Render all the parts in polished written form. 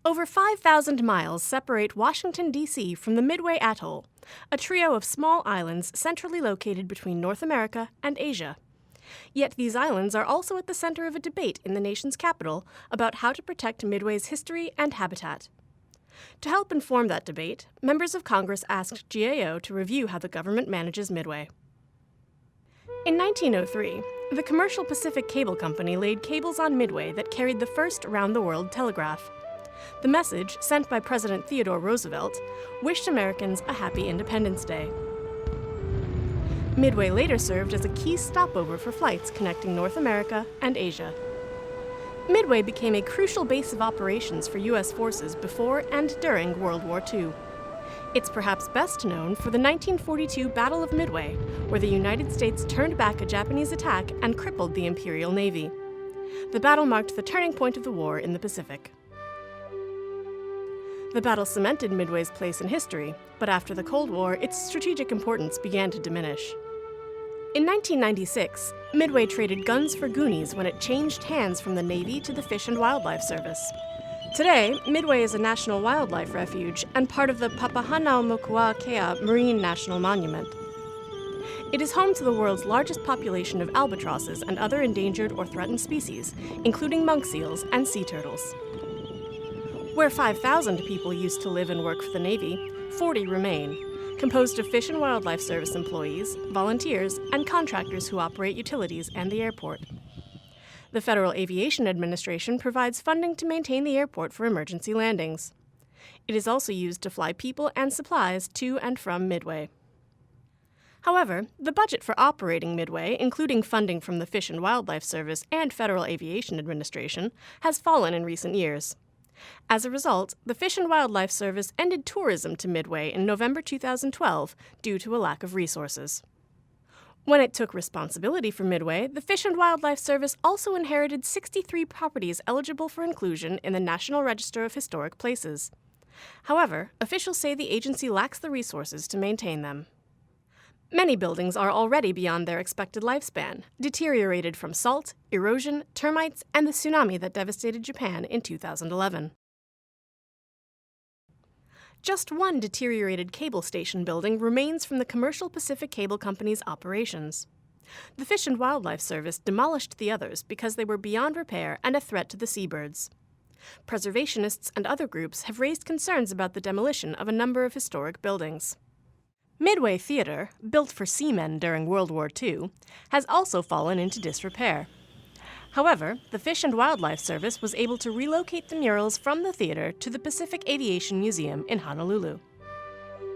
Over 5,000 miles separate Washington, D.C. from the Midway Atoll, a trio of small islands centrally located between North America and Asia. Yet these islands are also at the center of a debate in the nation's capital about how to protect Midway's history and habitat. To help inform that debate, members of Congress asked GAO to review how the government manages Midway. In 1903, the commercial Pacific Cable Company laid cables on Midway that carried the first round-the-world telegraph. The message, sent by President Theodore Roosevelt, wished Americans a happy Independence Day. Midway later served as a key stopover for flights connecting North America and Asia. Midway became a crucial base of operations for U.S. forces before and during World War II. It's perhaps best known for the 1942 Battle of Midway, where the United States turned back a Japanese attack and crippled the Imperial Navy. The battle marked the turning point of the war in the Pacific. The battle cemented Midway's place in history, but after the Cold War, its strategic importance began to diminish. In 1996, Midway traded guns for goonies when it changed hands from the Navy to the Fish and Wildlife Service. Today, Midway is a national wildlife refuge and part of the Papahanaumokuakea Marine National Monument. It is home to the world's largest population of albatrosses and other endangered or threatened species, including monk seals and sea turtles. Where 5,000 people used to live and work for the Navy, 40 remain, composed of Fish and Wildlife Service employees, volunteers, and contractors who operate utilities and the airport. The Federal Aviation Administration provides funding to maintain the airport for emergency landings. It is also used to fly people and supplies to and from Midway. However, the budget for operating Midway, including funding from the Fish and Wildlife Service and Federal Aviation Administration, has fallen in recent years. As a result, the Fish and Wildlife Service ended tourism to Midway in November 2012 due to a lack of resources. When it took responsibility for Midway, the Fish and Wildlife Service also inherited 63 properties eligible for inclusion in the National Register of Historic Places. However, officials say the agency lacks the resources to maintain them. Many buildings are already beyond their expected lifespan, deteriorated from salt, erosion, termites, and the tsunami that devastated Japan in 2011. Just one deteriorated cable station building remains from the commercial Pacific Cable Company's operations. The Fish and Wildlife Service demolished the others because they were beyond repair and a threat to the seabirds. Preservationists and other groups have raised concerns about the demolition of a number of historic buildings. Midway Theater, built for seamen during World War II, has also fallen into disrepair. However, the Fish and Wildlife Service was able to relocate the murals from the theater to the Pacific Aviation Museum in Honolulu.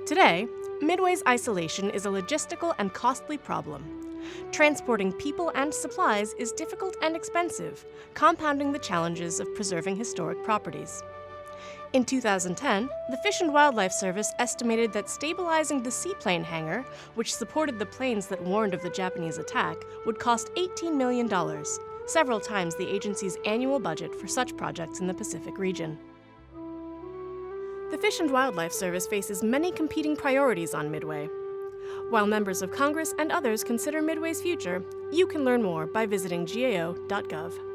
Today, Midway's isolation is a logistical and costly problem. Transporting people and supplies is difficult and expensive, compounding the challenges of preserving historic properties. In 2010, the Fish and Wildlife Service estimated that stabilizing the seaplane hangar, which supported the planes that warned of the Japanese attack, would cost $18 million, several times the agency's annual budget for such projects in the Pacific region. The Fish and Wildlife Service faces many competing priorities on Midway. While members of Congress and others consider Midway's future, you can learn more by visiting gao.gov.